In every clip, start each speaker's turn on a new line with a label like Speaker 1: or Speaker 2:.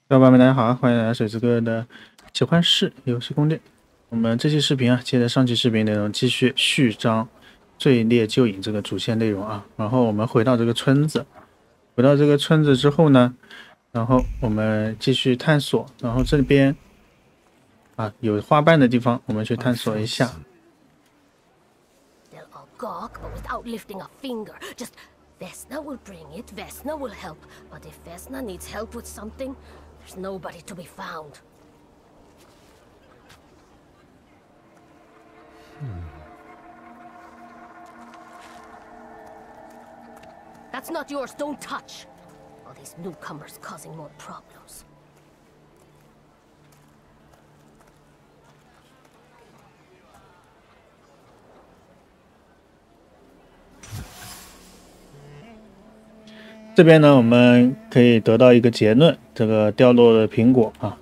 Speaker 1: 小伙伴们，大家好，欢迎来到水之哥的奇幻室游戏攻略。我们这期视频接着上期视频内容，继续序章罪孽救引这个主线内容啊。然后我们回到这个村子，之后呢，然后我们继续探索。然后这边有花瓣的地方，我们去探索一下。
Speaker 2: Vesna will bring it, Vesna will help. But if Vesna needs help with something, there's nobody to be found. That's not yours, don't touch. All these newcomers causing more problems.
Speaker 1: 这边呢，我们可以得到一个结论：这个掉落的苹果啊。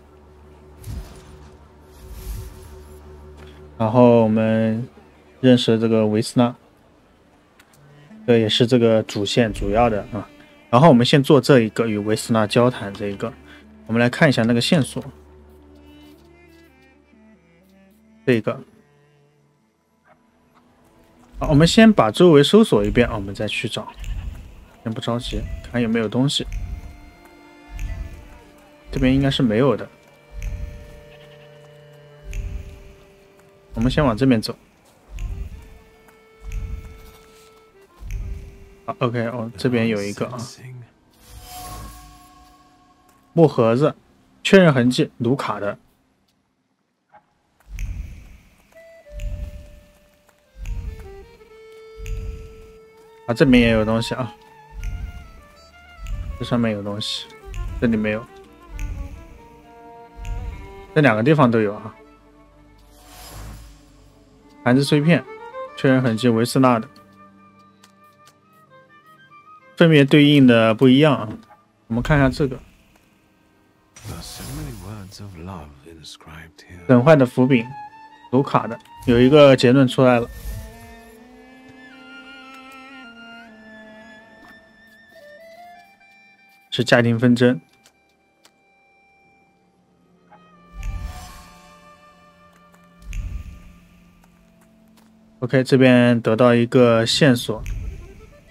Speaker 1: 然后我们认识这个维斯纳，这也是这个主线主要的啊。然后我们先做这一个与维斯纳交谈这一个，我们来看一下那个线索。这个，好，我们先把周围搜索一遍，我们再去找。先不着急，看有没有东西。这边应该是没有的。我们先往这边走。好 ，OK， 哦，这边有一个啊，木盒子，确认痕迹，卢卡的。啊，这边也有东西啊。这上面有东西，这里没有，这两个地方都有啊。盘子碎片，确认痕迹，维斯纳的，分别对应的不一样啊。我们看一下这个，损坏的符饼，卢卡的，有一个结论出来了。是家庭纷争。OK， 这边得到一个线索，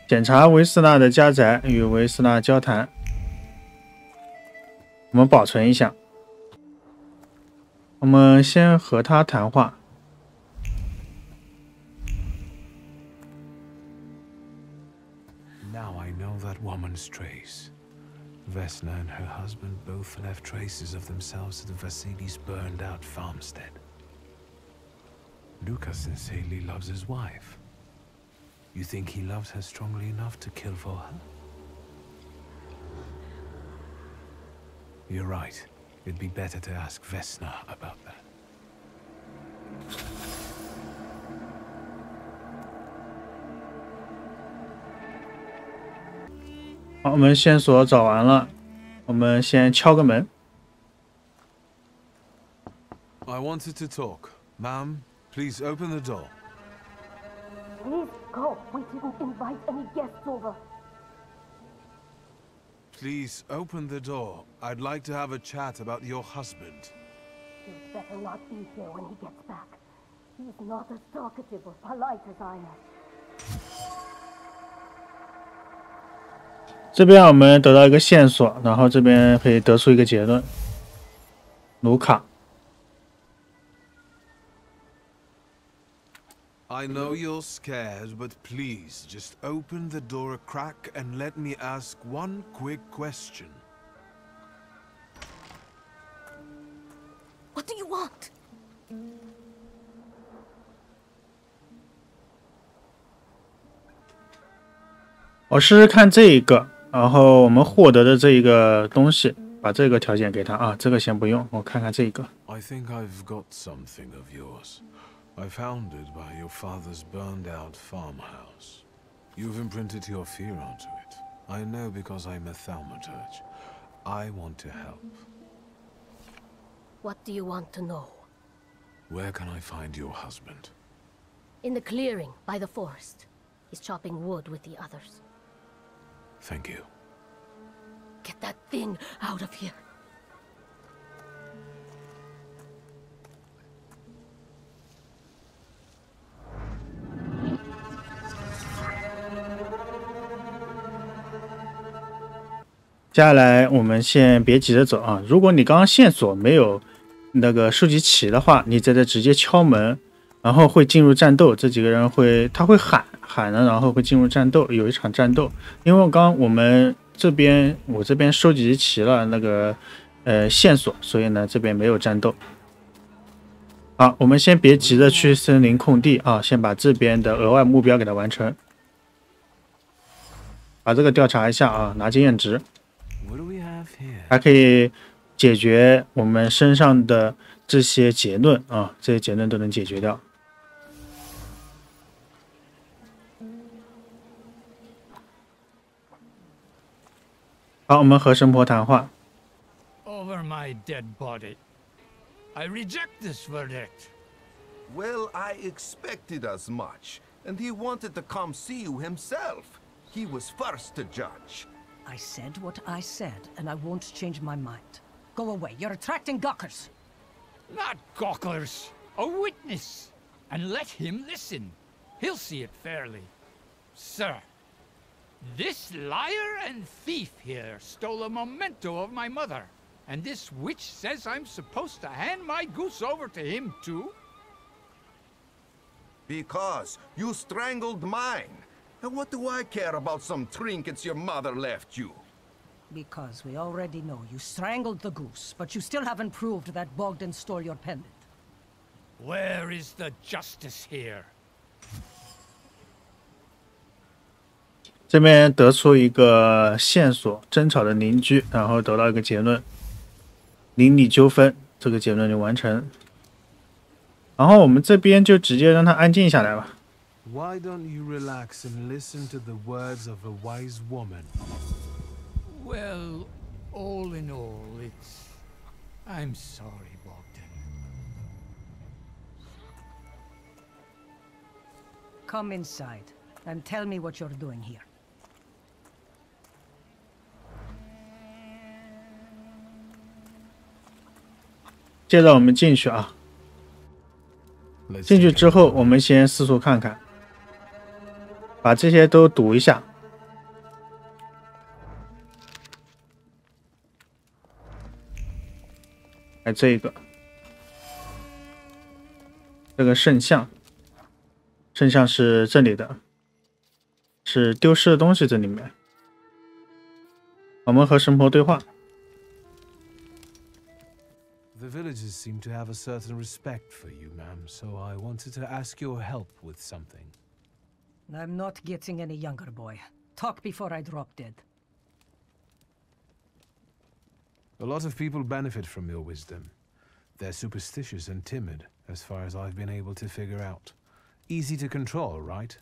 Speaker 1: 检查维斯纳的家宅，与维斯纳交谈。我们保存一下，我们先和他谈话。
Speaker 3: Now I know that woman's trace. Vesna and her husband both left traces of themselves at the Vasilis' burned-out farmstead. Lucas sincerely loves his wife. You think he loves her strongly enough to kill for her? You're right. It'd be better to ask Vesna about that.
Speaker 1: 好，我们线索找完了，我们先敲个门。
Speaker 3: I wanted to talk. Ma'am, please open the door.
Speaker 2: Please go. We didn't invite any guests over.
Speaker 3: Please open the door. I'd like to have a chat about your husband.
Speaker 2: You'd better not be here when he gets back. He's not as talkative or polite as I am.
Speaker 1: 这边我们得到一个线索，然后这边可以得出一个结论：卢卡。
Speaker 3: I know you're scared, but please just open the door a crack and let me ask one quick question.
Speaker 2: What do you want?
Speaker 1: 我试试看这一个，然后我们获得的这一个东西，把这个条件给他啊，这个先不用，我看看这个。
Speaker 3: I think I've got something of yours. I found it by your father's burned-out farmhouse. You've imprinted your fear onto it. I know because I'm a thaumaturge. I want to help.
Speaker 2: What do you want to know?
Speaker 3: Where can I find your husband?
Speaker 2: In the clearing by the forest. He's chopping wood with the others.
Speaker 3: Thank you.
Speaker 2: Get that thing out of here.
Speaker 1: 接下来我们先别急着走啊，如果你刚刚线索没有那个收集齐的话，你在这直接敲门，然后会进入战斗，这几个人他会喊呢，然后会进入战斗，有一场战斗。因为我们我这边收集齐了那个线索，所以呢这边没有战斗。好，我们先别急着去森林空地啊，先把这边的额外目标给它完成。把这个调查一下啊，拿经验值，还可以解决我们身上的这些结论啊，这些结论都能解决掉。好，我们和神婆谈话。
Speaker 4: Over my dead body. I reject this verdict.
Speaker 5: Well, I expected as much, and he wanted to come see you himself. He was first to judge.
Speaker 6: I said what I said, and I won't change my mind. Go away. You're attracting gawkers.
Speaker 4: Not gawkers. A witness. And let him listen. He'll see it fairly. Sir, this liar and thief here stole a memento of my mother. And this witch says I'm supposed to hand my goose over to him too?
Speaker 5: Because you strangled mine. And what do I care about some trinkets your mother left you?
Speaker 6: Because we already know you strangled the goose, but you still haven't proved that Bogdan stole your pendant.
Speaker 4: Where is the justice here?
Speaker 1: 这边得出一个线索，争吵的邻居，然后得到一个结论。邻里纠纷，这个结论就完成。然后我们这边就直接让他安静下来吧。
Speaker 3: Why don't you relax and listen to the words of a wise woman?
Speaker 4: Well, all in all, I'm sorry, Bogdan.
Speaker 6: Come inside, and tell me what you're doing here.
Speaker 1: 接着我们进去啊，进去之后我们先四处看看，把这些都读一下。哎，这个圣像，圣像是这里的，是丢失的东西这里面。我们和神婆对话。
Speaker 3: The villagers seem to have a certain respect for you, ma'am, so I wanted to ask your help with something.
Speaker 6: I'm not getting any younger, boy. Talk before I drop dead.
Speaker 3: A lot of people benefit from your wisdom. They're superstitious and timid, as far as I've been able to figure out. Easy to control, right?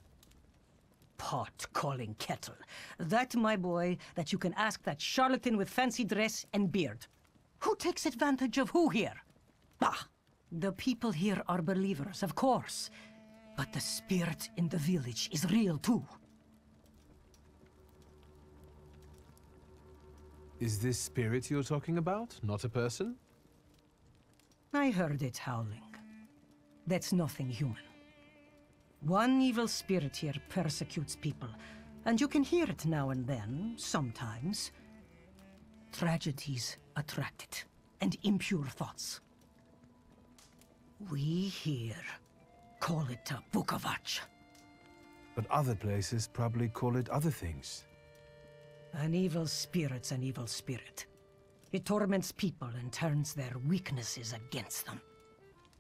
Speaker 6: Pot calling kettle. That, my boy, that you can ask that charlatan with fancy dress and beard. Who takes advantage of who here? Bah! The people here are believers, of course. But the spirit in the village is real too.
Speaker 3: Is this spirit you're talking about, not a person?
Speaker 6: I heard it howling. That's nothing human. One evil spirit here persecutes people, and you can hear it now and then, sometimes. Tragedies attract it, and impure thoughts. We here call it a Bukovac.
Speaker 3: But other places probably call it other things.
Speaker 6: An evil spirit's an evil spirit. It torments people and turns their weaknesses against them.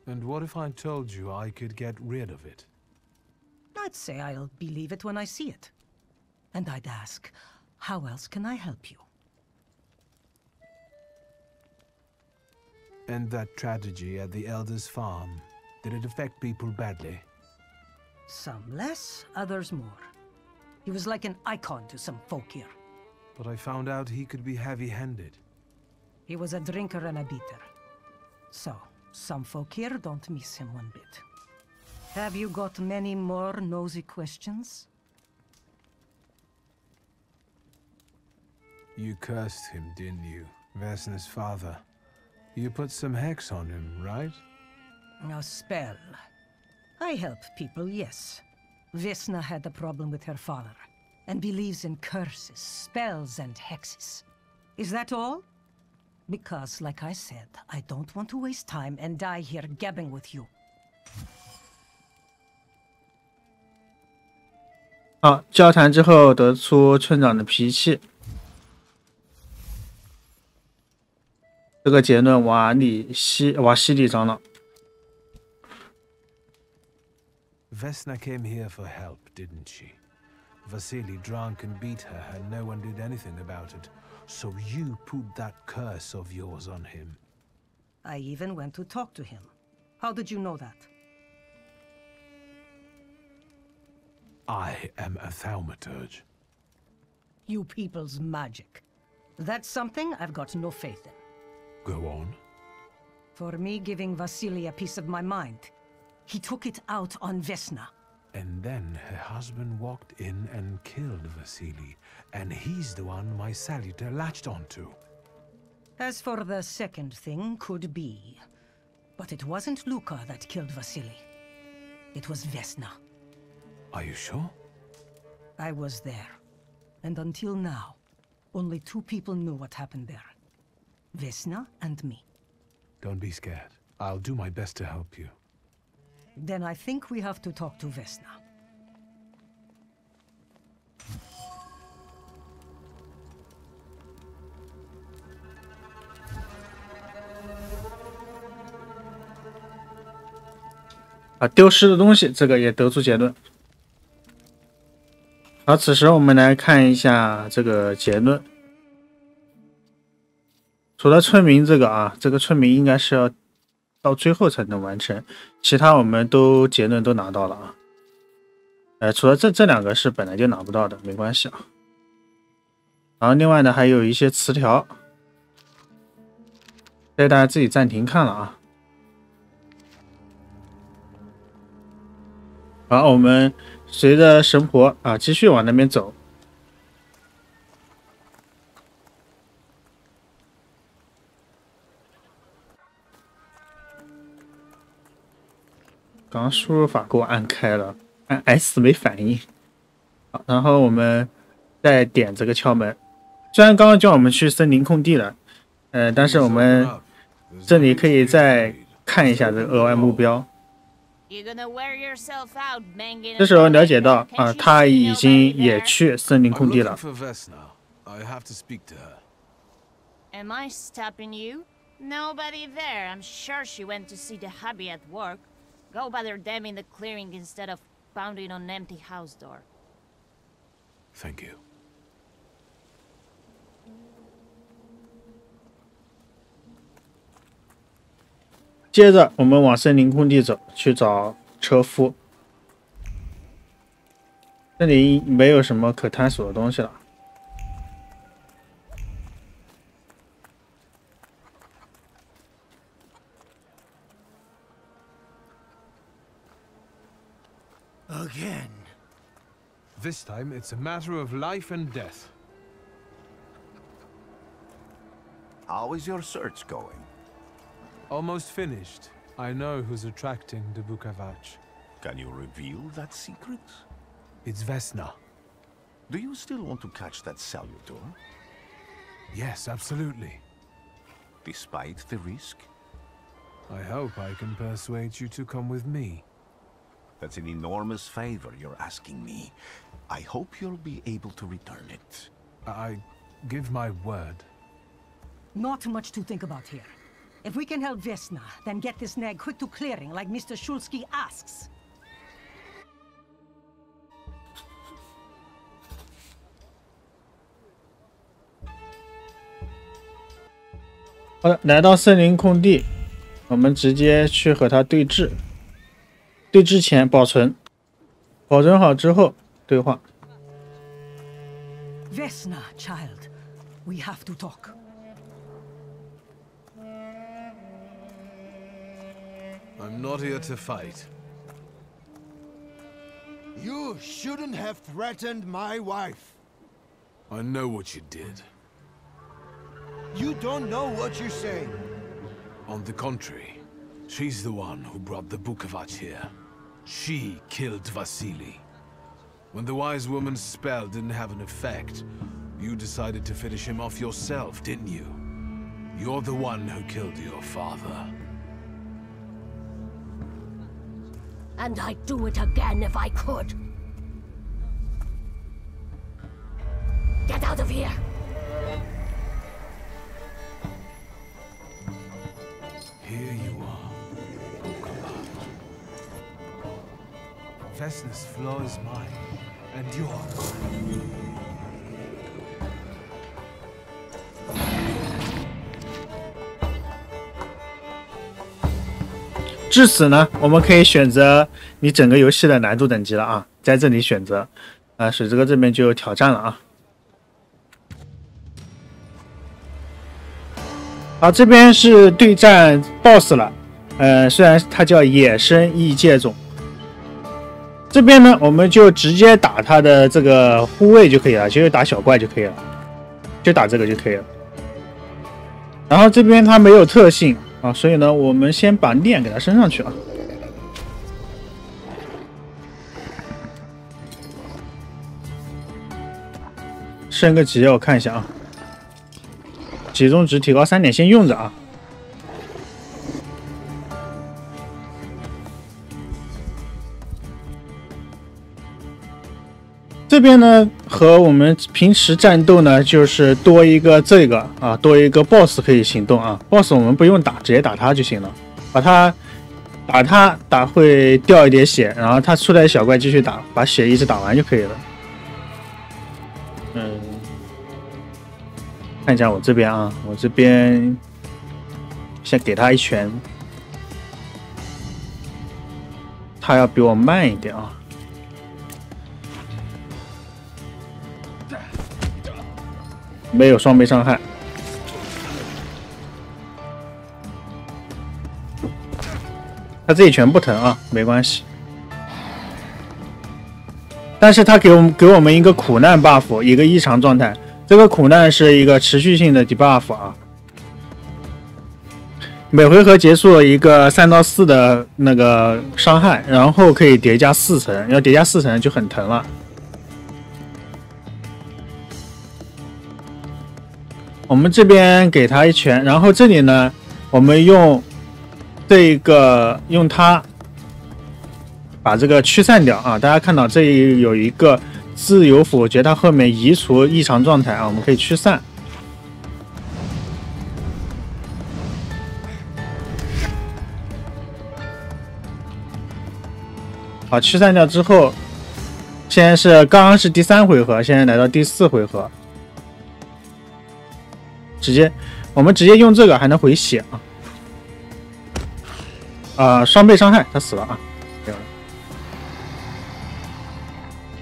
Speaker 3: And what if I told you I could get rid of it?
Speaker 6: I'd say I'll believe it when I see it. And I'd ask, how else can I help you?
Speaker 3: And that tragedy at the Elder's farm, did it affect people badly?
Speaker 6: Some less, others more. He was like an icon to some folk here.
Speaker 3: But I found out he could be heavy-handed.
Speaker 6: He was a drinker and a beater. So, some folk here don't miss him one bit. Have you got many more nosy questions?
Speaker 3: You cursed him, didn't you? Vesna's father. You put some hex on him, right?
Speaker 6: A spell. I help people, yes. Vesna had a problem with her father, and believes in curses, spells, and hexes. Is that all? Because, like I said, I don't want to waste time and die here gabbing with you.
Speaker 1: 好，交谈之后得出村长的脾气。这个结论瓦西里长老。
Speaker 3: Vesna came here for help, didn't she? Vasily drank and beat her, and no one did anything about it. So you put that curse of yours on him.
Speaker 6: I even went to talk to him. How did you know that?
Speaker 3: I am a thaumaturge.
Speaker 6: You people's magic. That's something I've got no faith in.
Speaker 3: Go on.
Speaker 6: For me giving Vasily a piece of my mind, he took it out on Vesna.
Speaker 3: And then her husband walked in and killed Vasily, and he's the one my salutor latched onto.
Speaker 6: As for the second thing, could be. But it wasn't Luka that killed Vasily. It was Vesna.
Speaker 3: Are you sure?
Speaker 6: I was there. And until now, only 2 people knew what happened there. Vesna and me.
Speaker 3: Don't be scared. I'll do my best to help you.
Speaker 6: Then I think we have to talk to Vesna.
Speaker 1: 啊，丢失的东西，这个也得出结论。好，此时我们来看一下这个结论。除了村民这个啊，这个村民应该是要到最后才能完成，其他我们都结论都拿到了啊。除了这2个是本来就拿不到的，没关系啊。然后另外呢，还有一些词条，大家自己暂停看了啊。好，我们随着神婆啊继续往那边走。刚刚输入法给我按开了，按 S 没反应。好，然后我们再点这个敲门。虽然刚刚叫我们去森林空地了，但是我们这里可以再看一下这个额外目标。这时候了解到啊，他已经也去森林空地了。
Speaker 7: Am I stopping you? Nobody there. I'm sure she went to see the hubby at work. Go bother them in the clearing instead of pounding on an empty house door.
Speaker 3: Thank you.
Speaker 1: 接着我们往森林空地走，去找车夫。这里没有什么可探索的东西了。
Speaker 5: Again.
Speaker 3: This time it's a matter of life and death.
Speaker 5: How is your search going?
Speaker 3: Almost finished. I know who's attracting the Bukavach.
Speaker 5: Can you reveal that secret?
Speaker 3: It's Vesna.
Speaker 5: Do you still want to catch that salutor?
Speaker 3: Yes, absolutely.
Speaker 5: Despite the risk?
Speaker 3: I hope I can persuade you to come with me.
Speaker 5: That's an enormous favor you're asking me. I hope you'll be able to return it.
Speaker 3: I give my word.
Speaker 6: Not much to think about here. If we can help Vesna, then get this nag quick to clearing like Mr. Shulsky asks.
Speaker 1: 好的，来到森林空地，我们直接去和他对峙。对峙前保存，保存好之后对话。
Speaker 6: Vesna, child, we have to talk.
Speaker 3: I'm not here to fight.
Speaker 8: You shouldn't have threatened my wife.
Speaker 3: I know what you did.
Speaker 8: You don't know what you're saying.
Speaker 3: On the contrary, she's the one who brought the Bukavach here. She killed Vasily. When the wise woman's spell didn't have an effect, You decided to finish him off yourself, didn't you? You're the one who killed your father.
Speaker 2: And I'd do it again if I could. Get out of here!
Speaker 3: Here you are, Okalana. Vesna's flaw is mine, and yours.
Speaker 1: 至此呢，我们可以选择你整个游戏的难度等级了啊，在这里选择，水之歌这边就有挑战了啊。好，这边是对战 BOSS 了，虽然它叫野生异界种。这边呢，我们就直接打它的这个护卫就可以了，就是打小怪就可以了，就打这个就可以了。然后这边它没有特性。啊，所以呢，我们先把链给它升上去啊。升个级，我看一下啊。集中值提高3点，先用着啊。这边呢，和我们平时战斗呢，就是多一个这个啊，多一个 BOSS 可以行动啊。BOSS 我们不用打，直接打他就行了。把他打会掉一点血，然后他出来的小怪继续打，把血一直打完就可以了。看一下我这边啊，我这边先给他一拳，他要比我慢一点啊。没有双倍伤害，他这一拳不疼啊，没关系。但是他给我们一个苦难 buff， 一个异常状态。这个苦难是一个持续性的 debuff 啊，每回合结束一个3到4的那个伤害，然后可以叠加4层，要叠加4层就很疼了。我们这边给他一拳，然后这里呢，我们用它把这个驱散掉啊！大家看到这里有一个自由否决，它后面移除异常状态啊，我们可以驱散。好，驱散掉之后，现在是刚刚是第3回合，现在来到第4回合。我们直接用这个还能回血啊！双倍伤害，他死了啊！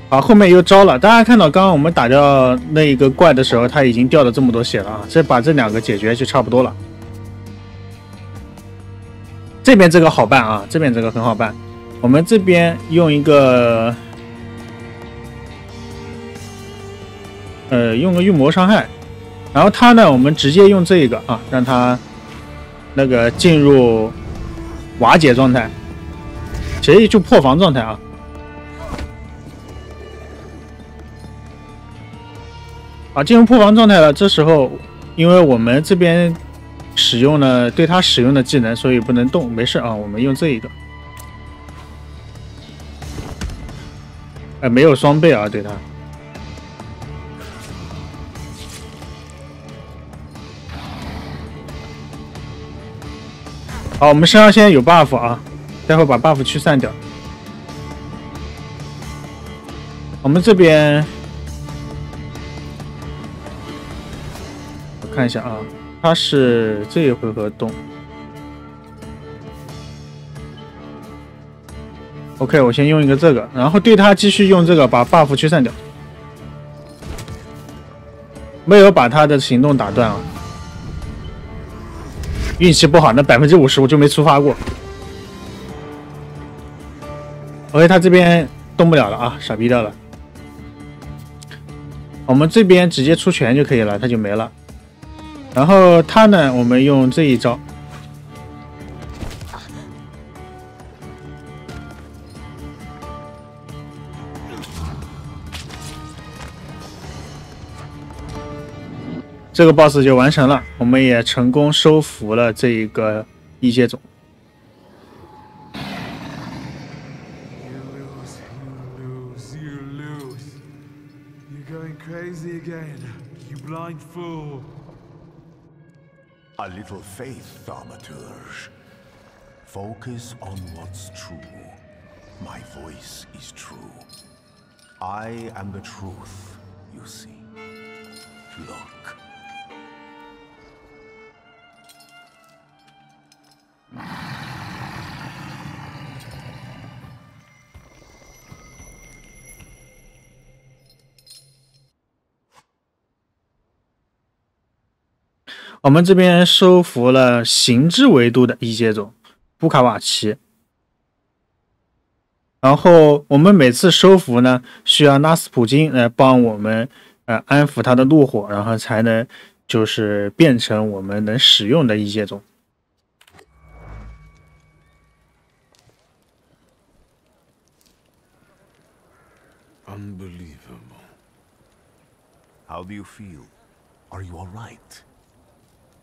Speaker 1: 好，后面又招了。大家看到刚刚我们打掉那一个怪的时候，他已经掉了这么多血了啊！把这2个解决就差不多了。这边这个好办啊，这边这个很好办。我们这边用一个用个预谋伤害。然后他呢，我们直接用这个啊，让他那个进入瓦解状态，其实就破防状态啊。好，进入破防状态了。这时候，因为我们这边使用了对他使用的技能，所以不能动，没事啊。我们用这一个，没有双倍啊，对他。好，我们身上现在有 buff 啊，待会把 buff 驱散掉。我们这边我看一下啊，他是这一回合动。OK， 我先用一个这个，然后对他继续用这个把 buff 驱散掉，没有把他的行动打断啊。运气不好，那50%我就没触发过。OK， 他这边动不了了啊，傻逼掉了。我们这边直接出拳就可以了，他就没了。然后他呢，我们用这一招。这个 boss 就完成了，我们也成功收服了这一个异界种。
Speaker 3: Crazy again, you blind fool.
Speaker 5: A little faith, Thaumaturge. Focus on what's true. My voice is true. I am the truth, you see. Look.
Speaker 1: 我们这边收服了形质维度的异界种布卡瓦奇，然后我们每次收服呢，需要拉斯普金来帮我们安抚他的怒火，然后才能就是变成我们能使用的异界种。
Speaker 3: Unbelievable.
Speaker 5: How do you feel? Are you all right?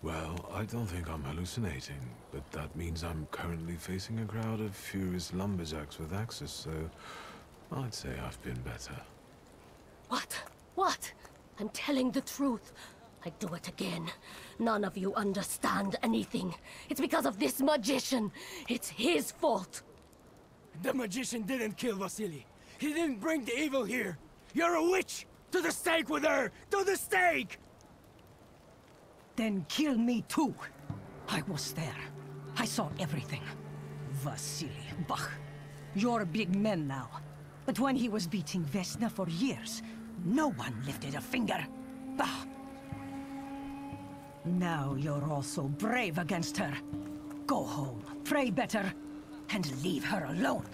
Speaker 3: Well, I don't think I'm hallucinating, but that means I'm currently facing a crowd of furious lumberjacks with axes, so I'd say I've been better.
Speaker 2: What? What? I'm telling the truth. I do it again. None of you understand anything. It's because of this magician. It's his fault.
Speaker 8: The magician didn't kill Vasily. He didn't bring the evil here. You're a witch! To the stake with her! To the stake!
Speaker 6: Then kill me too. I was there. I saw everything. Vasily, Bach. You're big men now. But when he was beating Vesna for years, no one lifted a finger. Bah! Now you're also brave against her. Go home, pray better, and leave her alone.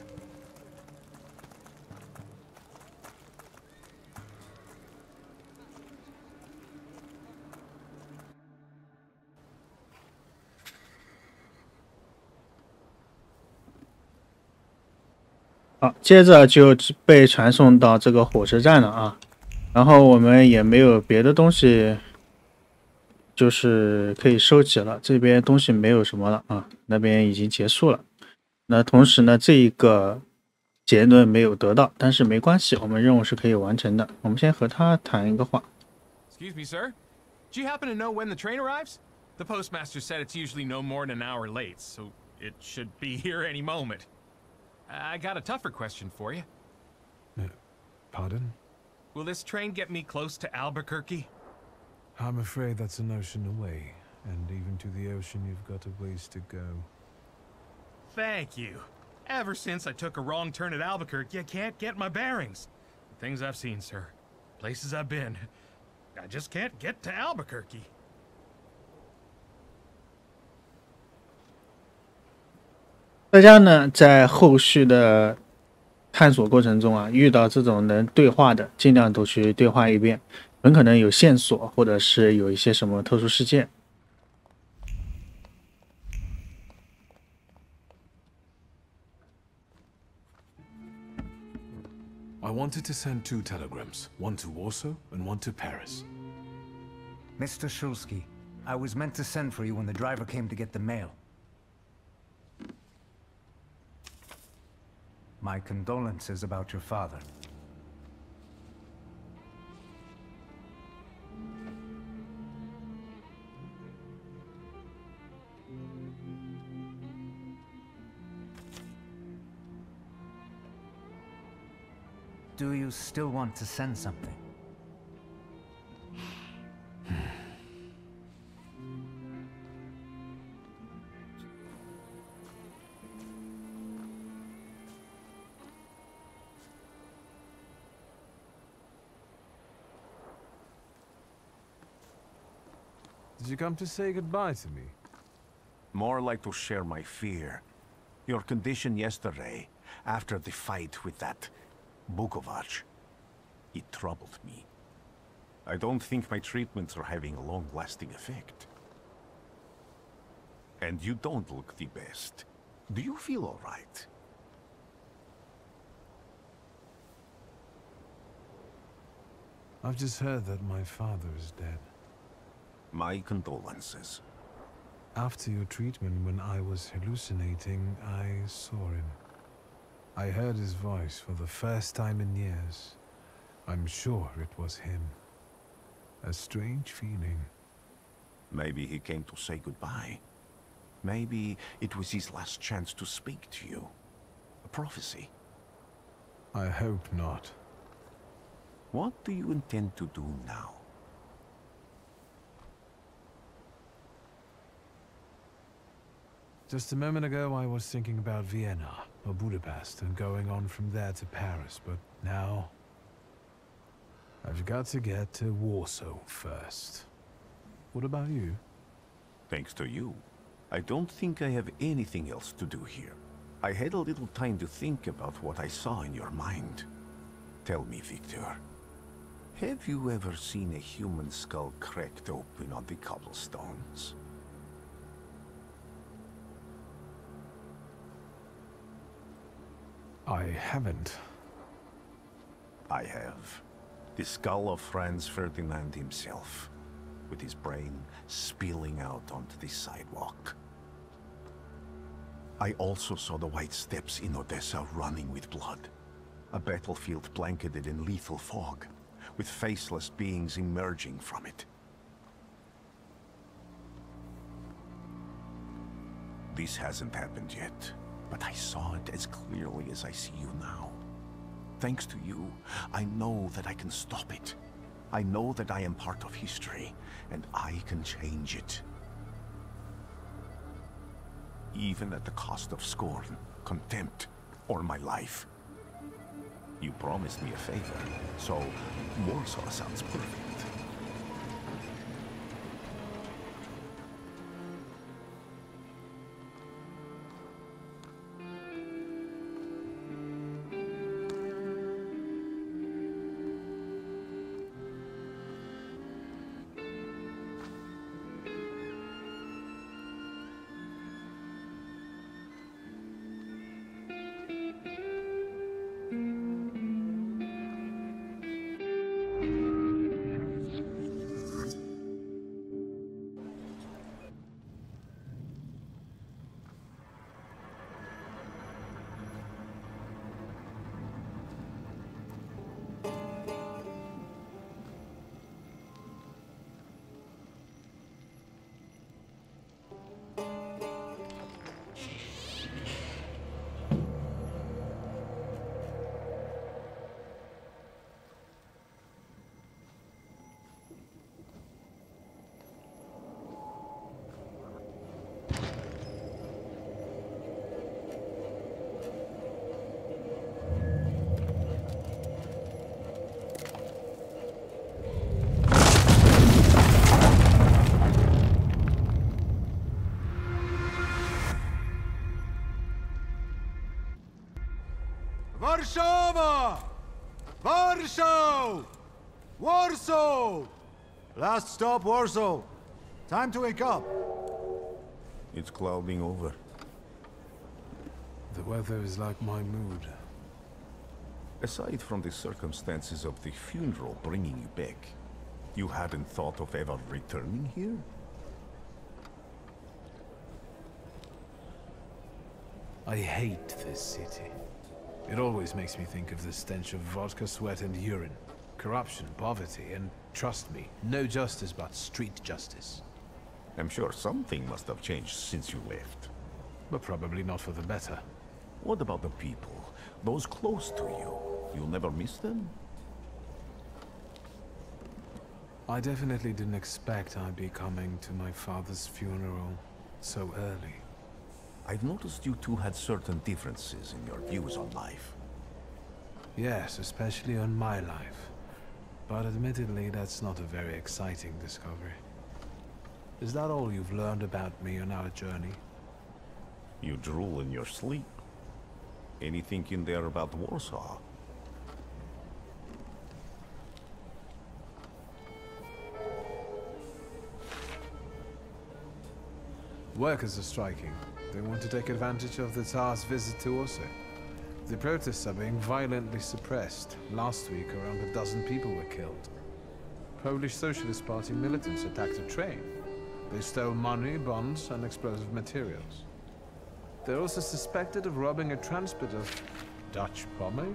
Speaker 1: 好，接着就被传送到这个火车站了啊，然后我们也没有别的东西，就是可以收集了。这边东西没有什么了啊，那边已经结束了。那同时呢，这一个结论没有得到，但是没关系，我们任务是可以完成的。我们先和他谈一个话。
Speaker 9: Excuse me, sir. Do you happen to know when the train arrives? The postmaster said it's usually no more than an hour late, so it should be here any moment. I got a tougher question for you.
Speaker 3: Pardon?
Speaker 9: Will this train get me close to Albuquerque?
Speaker 3: I'm afraid that's an ocean away, and even to the ocean you've got a ways to go.
Speaker 9: Thank you. Ever since I took a wrong turn at Albuquerque, I can't get my bearings. The things I've seen, sir. Places I've been. I just can't get to Albuquerque.
Speaker 1: 大家呢，在后续的探索过程中啊，遇到这种能对话的，尽量都去对话一遍，很可能有线索，或者是有一些什么特殊事件。
Speaker 3: I wanted to send 2 telegrams, one to Warsaw and one to Paris.
Speaker 10: Mr. Shulsky, I was meant to send for you when the driver came to get the mail. My condolences about your father. Do you still want to send something?
Speaker 3: Did you come to say goodbye to me?
Speaker 5: More like to share my fear. Your condition yesterday, after the fight with that Bukovac, it troubled me. I don't think my treatments are having a long-lasting effect. And you don't look the best. Do you feel all right?
Speaker 3: I've just heard that my father is dead.
Speaker 5: My condolences.
Speaker 3: After your treatment, when I was hallucinating, I saw him. I heard his voice for the first time in years. I'm sure it was him. A strange feeling.
Speaker 5: Maybe he came to say goodbye. Maybe it was his last chance to speak to you. A prophecy.
Speaker 3: I hope not.
Speaker 5: What do you intend to do now?
Speaker 3: Just a moment ago, I was thinking about Vienna or Budapest and going on from there to Paris, but now I've got to get to Warsaw first. What about you?
Speaker 5: Thanks to you, I don't think I have anything else to do here. I had a little time to think about what I saw in your mind. Tell me, Victor, have you ever seen a human skull cracked open on the cobblestones?
Speaker 3: I haven't.
Speaker 5: I have. The skull of Franz Ferdinand himself, with his brain spilling out onto the sidewalk. I also saw the white steps in Odessa running with blood. A battlefield blanketed in lethal fog, with faceless beings emerging from it. This hasn't happened yet, but I saw it as clearly as I see you now. Thanks to you, I know that I can stop it. I know that I am part of history, and I can change it. Even at the cost of scorn, contempt, or my life. You promised me a favor, so Warsaw sounds perfect.
Speaker 11: Warszawa! Warsaw! Warsaw! Last stop, Warsaw. Time to wake up.
Speaker 5: It's clouding over.
Speaker 3: The weather is like my mood.
Speaker 5: Aside from the circumstances of the funeral bringing you back, you hadn't thought of ever returning here?
Speaker 3: I hate this city. It always makes me think of the stench of vodka, sweat, and urine. Corruption, poverty, and trust me, no justice but street justice.
Speaker 5: I'm sure something must have changed since you left.
Speaker 3: But probably not for the better.
Speaker 5: What about the people? Those close to you? You'll never miss them?
Speaker 3: I definitely didn't expect I'd be coming to my father's funeral so early.
Speaker 5: I've noticed you two had certain differences in your views on life.
Speaker 3: Yes, especially on my life. But admittedly, that's not a very exciting discovery. Is that all you've learned about me on our journey?
Speaker 5: You drool in your sleep. Anything in there about Warsaw?
Speaker 3: Workers are striking. They want to take advantage of the Tsar's visit to Warsaw. The protests are being violently suppressed. Last week, around a dozen people were killed. Polish Socialist Party militants attacked a train. They stole money, bonds, and explosive materials. They're also suspected of robbing a transport of Dutch pomade.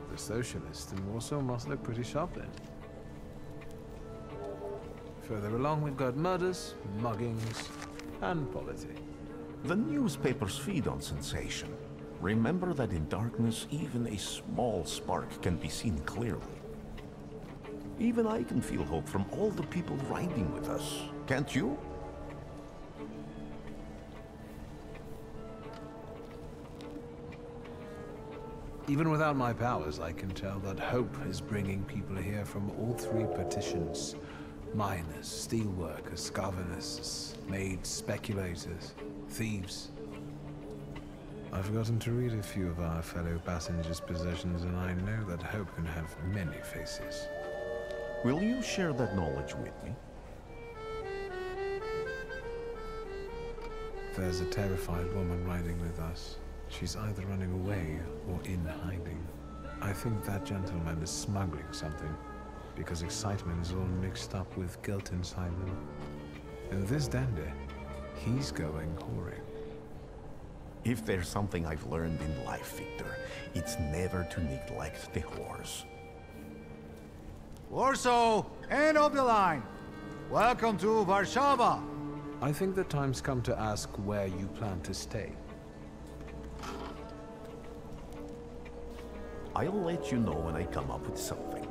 Speaker 3: The socialists in Warsaw must look pretty sharp then. Further along, we've got murders, muggings, and politics.
Speaker 5: The newspapers feed on sensation. Remember that in darkness, even a small spark can be seen clearly. Even I can feel hope from all the people riding with us. Can't you?
Speaker 3: Even without my powers, I can tell that hope is bringing people here from all three petitions. Miners, steelworkers, governors, maids, speculators, thieves. I've forgotten to read a few of our fellow passengers' possessions, and I know that hope can have many faces.
Speaker 5: Will you share that knowledge with me?
Speaker 3: There's a terrified woman riding with us. She's either running away or in hiding. I think that gentleman is smuggling something, because excitement is all mixed up with guilt inside them. And this dandy, he's going whoring.
Speaker 5: If there's something I've learned in life, Victor, it's never to neglect the horse.
Speaker 11: Warsaw, end of the line. Welcome to Warszawa.
Speaker 3: I think the time's come to ask where you plan to stay.
Speaker 5: I'll let you know when I come up with something.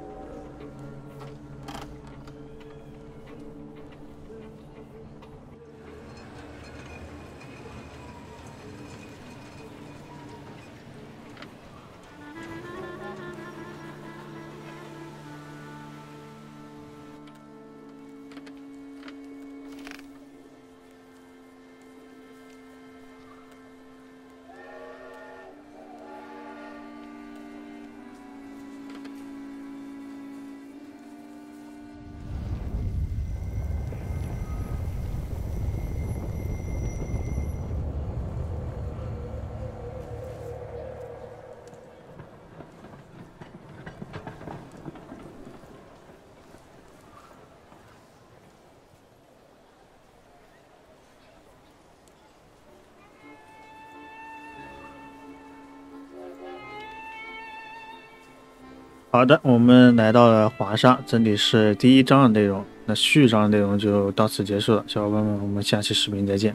Speaker 1: 好的，我们来到了华沙，这里是第1章的内容。那序章的内容就到此结束了，小伙伴们，我们下期视频再见。